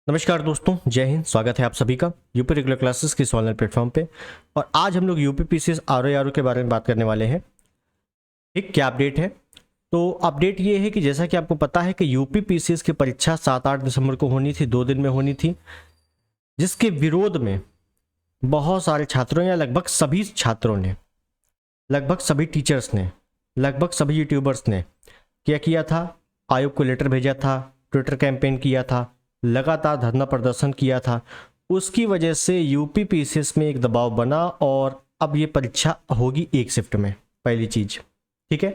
नमस्कार दोस्तों, जय हिंद। स्वागत है आप सभी का यूपी रेगुलर क्लासेस के ऑनलाइन प्लेटफॉर्म पे। और आज हम लोग यूपी पीसीएस आरओ के बारे में बात करने वाले हैं। ठीक, क्या अपडेट है? तो अपडेट ये है कि जैसा कि आपको पता है कि यूपी पीसीएस की परीक्षा 7-8 दिसंबर को होनी थी, 2 दिन में होनी थी, जिसके विरोध में बहुत सारे छात्रों या लगभग सभी छात्रों ने, लगभग सभी टीचर्स ने, लगभग सभी यूट्यूबर्स ने क्या किया था? आयोग को लेटर भेजा था, ट्विटर कैंपेन किया था, लगातार धरना प्रदर्शन किया था। उसकी वजह से यूपी पीसीएस में एक दबाव बना और अब ये परीक्षा होगी एक शिफ्ट में। पहली चीज, ठीक है,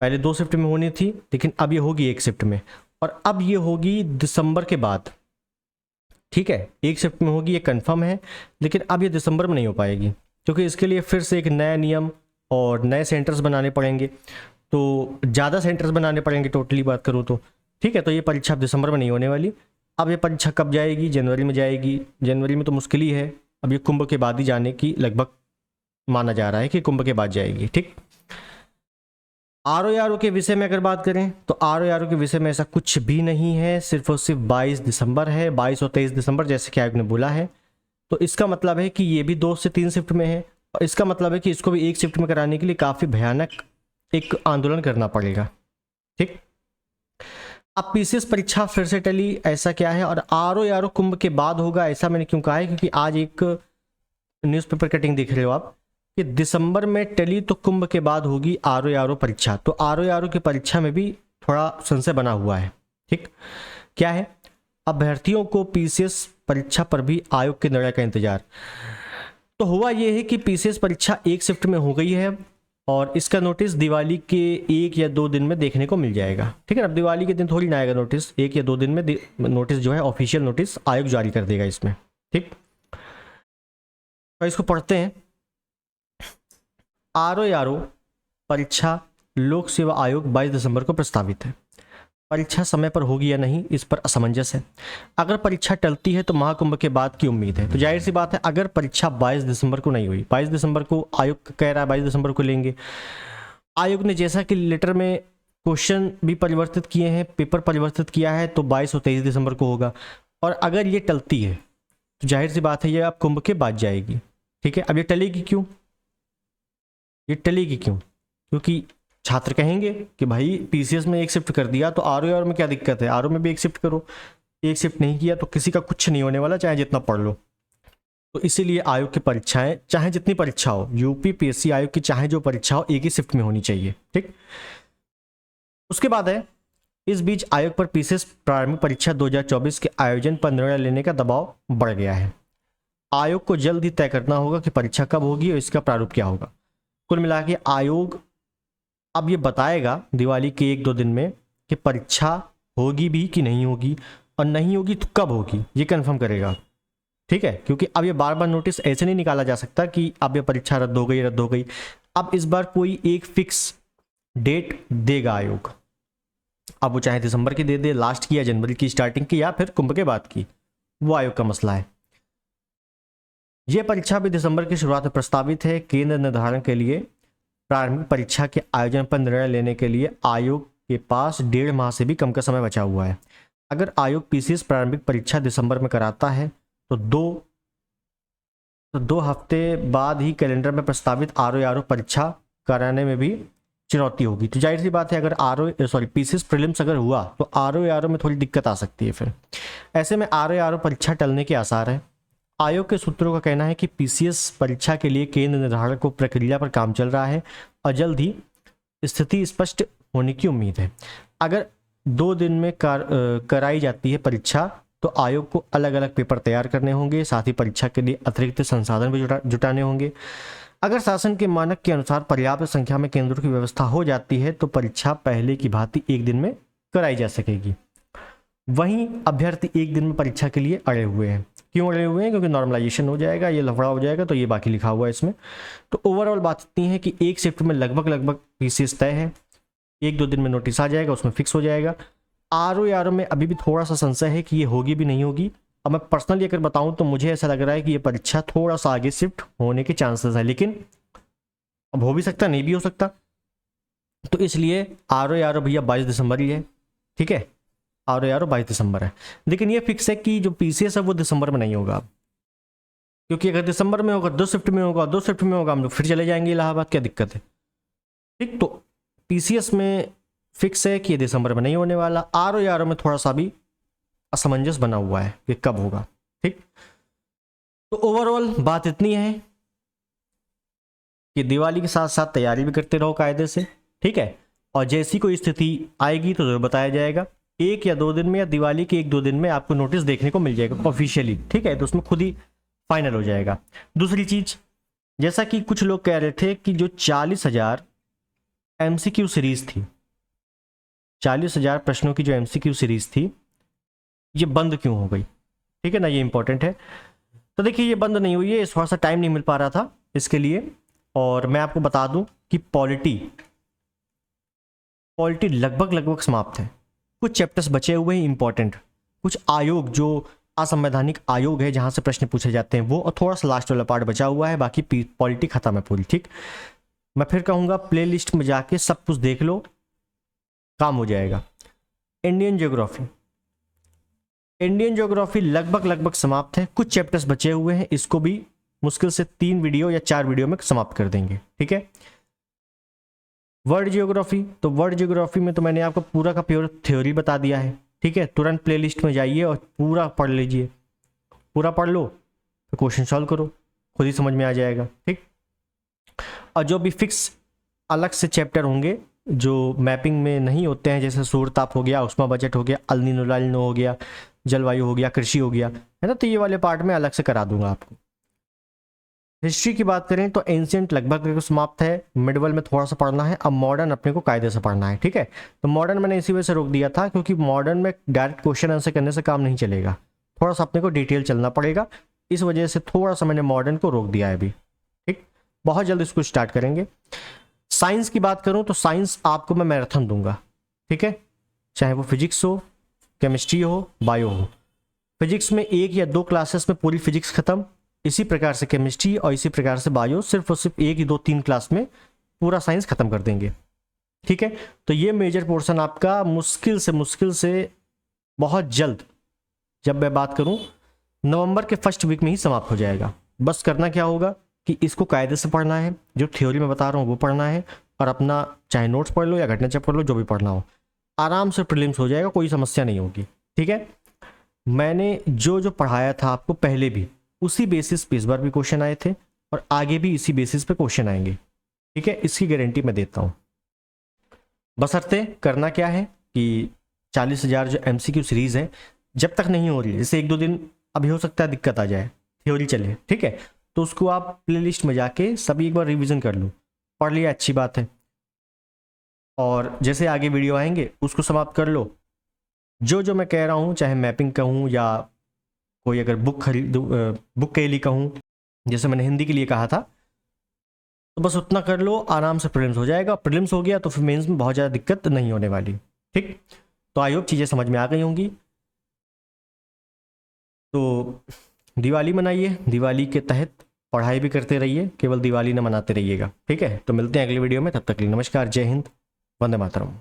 पहले 2 शिफ्ट में होनी थी, लेकिन अब ये होगी एक शिफ्ट में। और अब ये होगी दिसंबर के बाद। ठीक है, एक शिफ्ट में होगी, ये कंफर्म है, लेकिन अब ये दिसंबर में नहीं हो पाएगी, क्योंकि इसके लिए फिर से एक नया नियम और नए सेंटर्स बनाने पड़ेंगे। तो ज़्यादा सेंटर्स बनाने पड़ेंगे टोटली बात करूँ तो। ठीक है, तो ये परीक्षा अब दिसंबर में नहीं होने वाली। अब ये परीक्षा कब जाएगी? जनवरी में जाएगी। जनवरी में तो मुश्किल ही है, अब ये कुंभ के बाद ही जाने की लगभग माना जा रहा है कि कुंभ के बाद जाएगी। ठीक, आरओ के विषय में अगर बात करें तो आरओ के विषय में ऐसा कुछ भी नहीं है, सिर्फ और सिर्फ 22 दिसंबर है, 22 और 23 दिसंबर जैसे कि आयोग ने बोला है। तो इसका मतलब है कि ये भी 2 से 3 शिफ्ट में है, और इसका मतलब है कि इसको भी एक शिफ्ट में कराने के लिए काफ़ी भयानक एक आंदोलन करना पड़ेगा। ठीक, अब पीसीएस परीक्षा फिर से टली, ऐसा क्या है? और आरओ कुंभ के बाद होगा, ऐसा मैंने क्यों कहा है? क्योंकि आज एक न्यूज़पेपर कटिंग देख रहे हो आप कि दिसंबर में टली तो कुंभ के बाद होगी आरओ परीक्षा। तो आरओ की परीक्षा में भी थोड़ा संशय बना हुआ है। ठीक, क्या है? अभ्यर्थियों को पीसीएस परीक्षा पर भी आयोग के निर्णय का इंतजार। तो हुआ यह है कि पीसीएस परीक्षा एक शिफ्ट में हो गई है और इसका नोटिस दिवाली के 1 या 2 दिन में देखने को मिल जाएगा। ठीक है, अब दिवाली के दिन थोड़ी ना आएगा नोटिस, 1 या 2 दिन में नोटिस जो है ऑफिशियल नोटिस आयोग जारी कर देगा इसमें। ठीक, तो इसको पढ़ते हैं। आरओ परीक्षा लोक सेवा आयोग 22 दिसंबर को प्रस्तावित है। परीक्षा समय पर होगी या नहीं, इस पर असमंजस है। अगर परीक्षा टलती है तो महाकुंभ के बाद की उम्मीद है। तो जाहिर सी बात है, अगर परीक्षा 22 दिसंबर को नहीं हुई, 22 दिसंबर को आयोग कह रहा है 22 दिसंबर को लेंगे। आयोग ने जैसा कि लेटर में क्वेश्चन भी परिवर्तित किए हैं, पेपर परिवर्तित किया है, तो 22 और 23 दिसंबर को होगा। और अगर ये टलती है तो जाहिर सी बात है ये अब कुंभ के बाद जाएगी। ठीक है, अब ये टलेगी क्यों? ये टलेगी क्यों? क्योंकि छात्र कहेंगे कि भाई पीसीएस में एक शिफ्ट कर दिया तो आरओ में क्या दिक्कत है? आरओ में भी एक शिफ्ट करो। एक शिफ्ट नहीं किया तो किसी का कुछ नहीं होने वाला, चाहे जितना पढ़ लो। तो इसीलिए आयोग की परीक्षाएं, चाहे जितनी परीक्षा हो, यूपी पीएससी आयोग की चाहे जो परीक्षा हो, एक ही शिफ्ट में होनी चाहिए। ठीक, उसके बाद है, इस बीच आयोग पर पीसीएस प्रारंभिक परीक्षा 2024 के आयोजन पर निर्णय लेने का दबाव बढ़ गया है। आयोग को जल्द ही तय करना होगा कि परीक्षा कब होगी और इसका प्रारूप क्या होगा। कुल मिला के आयोग अब ये बताएगा दिवाली के 1-2 दिन में कि परीक्षा होगी भी कि नहीं होगी, और नहीं होगी तो कब होगी, ये कंफर्म करेगा। ठीक है, क्योंकि अब ये बार बार नोटिस ऐसे नहीं निकाला जा सकता कि अब ये परीक्षा रद्द हो गई, रद्द हो गई। अब इस बार कोई एक फिक्स डेट देगा आयोग। अब वो चाहे दिसंबर की दे दे लास्ट की, या जनवरी की स्टार्टिंग की, या फिर कुंभ के बाद की, वो आयोग का मसला है। यह परीक्षा भी दिसंबर की शुरुआत में प्रस्तावित है। केंद्र निर्धारण के लिए प्रारंभिक परीक्षा के आयोजन पर निर्णय लेने के लिए आयोग के पास 1.5 माह से भी कम का समय बचा हुआ है। अगर आयोग पीसीएस प्रारंभिक परीक्षा दिसंबर में कराता है तो दो हफ्ते बाद ही कैलेंडर में प्रस्तावित आरओ परीक्षा कराने में भी चुनौती होगी। तो जाहिर सी बात है, अगर पीसीएस प्रीलिम्स अगर हुआ तो आरओ में थोड़ी दिक्कत आ सकती है। फिर ऐसे में आरओ परीक्षा टलने के आसार है। आयोग के सूत्रों का कहना है कि पीसीएस परीक्षा के लिए केंद्र निर्धारण को प्रक्रिया पर काम चल रहा है और जल्द ही स्थिति स्पष्ट होने की उम्मीद है। अगर 2 दिन में कराई जाती है परीक्षा तो आयोग को अलग अलग पेपर तैयार करने होंगे, साथ ही परीक्षा के लिए अतिरिक्त संसाधन भी जुटाने होंगे। अगर शासन के मानक के अनुसार पर्याप्त संख्या में केंद्रों की व्यवस्था हो जाती है तो परीक्षा पहले की भांति 1 दिन में कराई जा सकेगी। वहीं अभ्यर्थी 1 दिन में परीक्षा के लिए अड़े हुए हैं। क्यों अड़े हुए हैं? क्योंकि नॉर्मलाइजेशन हो जाएगा, ये लफड़ा हो जाएगा, तो ये बाकी लिखा हुआ है इसमें। तो ओवरऑल बात इतनी है कि एक शिफ्ट में लगभग पीसीएस तय है। 1-2 दिन में नोटिस आ जाएगा, उसमें फिक्स हो जाएगा। आरओ में अभी भी थोड़ा सा संशय है कि ये होगी भी नहीं होगी। अब मैं पर्सनली अगर बताऊं तो मुझे ऐसा लग रहा है कि ये परीक्षा थोड़ा सा आगे शिफ्ट होने के चांसेस है, लेकिन अब हो भी सकता, नहीं भी हो सकता। तो इसलिए आरओ भैया 22 दिसंबर ही है। ठीक है, RO 22 दिसंबर है। लेकिन ये फिक्स है कि जो PCS है वो दिसंबर में नहीं होगा, क्योंकि अगर दिसंबर में होगा 2 शिफ्ट में होगा, 2 शिफ्ट में होगा, हम लोग फिर चले जाएंगे इलाहाबाद, क्या दिक्कत है। ठीक, तो PCS में फिक्स है कि ये दिसंबर में नहीं होने वाला। RO में थोड़ा सा भी असमंजस बना हुआ है कि कब होगा। ठीक, तो ओवरऑल बात इतनी है कि दिवाली के साथ साथ तैयारी भी करते रहो कायदे से, ठीक है। और जैसी कोई स्थिति आएगी तो जरूर बताया जाएगा, 1 या 2 दिन में या दिवाली के 1-2 दिन में आपको नोटिस देखने को मिल जाएगा ऑफिशियली, ठीक है। तो उसमें खुद ही फाइनल हो जाएगा। दूसरी चीज, जैसा कि कुछ लोग कह रहे थे कि जो 40,000 MCQ सीरीज थी, 40,000 प्रश्नों की जो MCQ सीरीज थी, ये बंद क्यों हो गई, ठीक है ना, ये इंपॉर्टेंट है। तो देखिए, ये बंद नहीं हुई है, थोड़ा सा टाइम नहीं मिल पा रहा था इसके लिए। और मैं आपको बता दूं कि पॉलिटी लगभग समाप्त है। कुछ चैप्टर्स बचे हुए हैं इंपॉर्टेंट, कुछ आयोग जो असंवैधानिक आयोग है जहां से प्रश्न पूछे जाते हैं वो, और थोड़ा सा लास्ट वाला पार्ट बचा हुआ है, बाकी पॉलिटी खत्म है पूरी। ठीक, मैं फिर कहूँगा प्लेलिस्ट में जाके सब कुछ देख लो, काम हो जाएगा। इंडियन ज्योग्राफी लगभग समाप्त है, कुछ चैप्टर्स बचे हुए हैं, इसको भी मुश्किल से 3 वीडियो या 4 वीडियो में समाप्त कर देंगे, ठीक है। वर्ल्ड ज्योग्राफी, तो वर्ल्ड ज्योग्राफी में तो मैंने आपको पूरा का प्योर थ्योरी बता दिया है, ठीक है। तुरंत प्लेलिस्ट में जाइए और पूरा पढ़ लीजिए, पूरा पढ़ लो, तो क्वेश्चन सॉल्व करो, खुद ही समझ में आ जाएगा, ठीक। और जो भी फिक्स अलग से चैप्टर होंगे जो मैपिंग में नहीं होते हैं, जैसे सूर्यताप हो गया, उष्मा बजट हो गया, अल नीनो लाल नीनो हो गया, जलवायु हो गया, कृषि हो गया, है ना, तो ये वाले पार्ट में अलग से करा दूंगा आपको। हिस्ट्री की बात करें तो एंशिएंट लगभग समाप्त है, मिडवल में थोड़ा सा पढ़ना है, अब मॉडर्न अपने को कायदे से पढ़ना है, ठीक है। तो मॉडर्न मैंने इसी वजह से रोक दिया था, क्योंकि मॉडर्न में डायरेक्ट क्वेश्चन आंसर करने से काम नहीं चलेगा, थोड़ा सा अपने को डिटेल चलना पड़ेगा, इस वजह से थोड़ा सा मैंने मॉडर्न को रोक दिया है अभी, ठीक। बहुत जल्द इसको स्टार्ट करेंगे। साइंस की बात करूं तो साइंस आपको मैं मैराथन दूंगा, ठीक है, चाहे वो फिजिक्स हो, केमिस्ट्री हो, बायो हो। फिजिक्स में 1 या 2 क्लासेस में पूरी फिजिक्स खत्म, इसी प्रकार से केमिस्ट्री और इसी प्रकार से बायो सिर्फ और सिर्फ 1 या 2-3 क्लास में पूरा साइंस खत्म कर देंगे, ठीक है। तो ये मेजर पोर्शन आपका मुश्किल से बहुत जल्द, जब मैं बात करूं नवंबर के फर्स्ट वीक में ही समाप्त हो जाएगा। बस करना क्या होगा कि इसको कायदे से पढ़ना है, जो थ्योरी में बता रहा हूँ वो पढ़ना है, और अपना चाहे नोट्स पढ़ लो या घटना चेक पढ़ लो, जो भी पढ़ना हो, आराम से प्रीलिम्स हो जाएगा, कोई समस्या नहीं होगी, ठीक है। मैंने जो पढ़ाया था आपको पहले भी, उसी बेसिस पे इस बार भी क्वेश्चन आए थे, और आगे भी इसी बेसिस पे क्वेश्चन आएंगे, ठीक है, इसकी गारंटी मैं देता हूँ। बशर्ते करना क्या है कि 40,000 जो MCQ सीरीज है, जब तक नहीं हो रही है, जैसे 1-2 दिन अभी हो सकता है दिक्कत आ जाए, थ्योरी चले, ठीक है, तो उसको आप प्लेलिस्ट में जाके सभी एक बार रिवीजन कर लो, पढ़ लिया अच्छी बात है, और जैसे आगे वीडियो आएंगे उसको समाप्त कर लो। जो मैं कह रहा हूँ, चाहे मैपिंग कहूँ या कोई अगर बुक के लिए कहूँ, जैसे मैंने हिंदी के लिए कहा था, तो बस उतना कर लो, आराम से प्रीलिम्स हो जाएगा। प्रीलिम्स हो गया तो फिर मेंस में बहुत ज़्यादा दिक्कत नहीं होने वाली, ठीक। तो आई होप चीज़ें समझ में आ गई होंगी। तो दिवाली मनाइए, दिवाली के तहत पढ़ाई भी करते रहिए, केवल दिवाली न मनाते रहिएगा, ठीक है। तो मिलते हैं अगली वीडियो में, तब तक के लिए नमस्कार, जय हिंद, वंदे मातरम।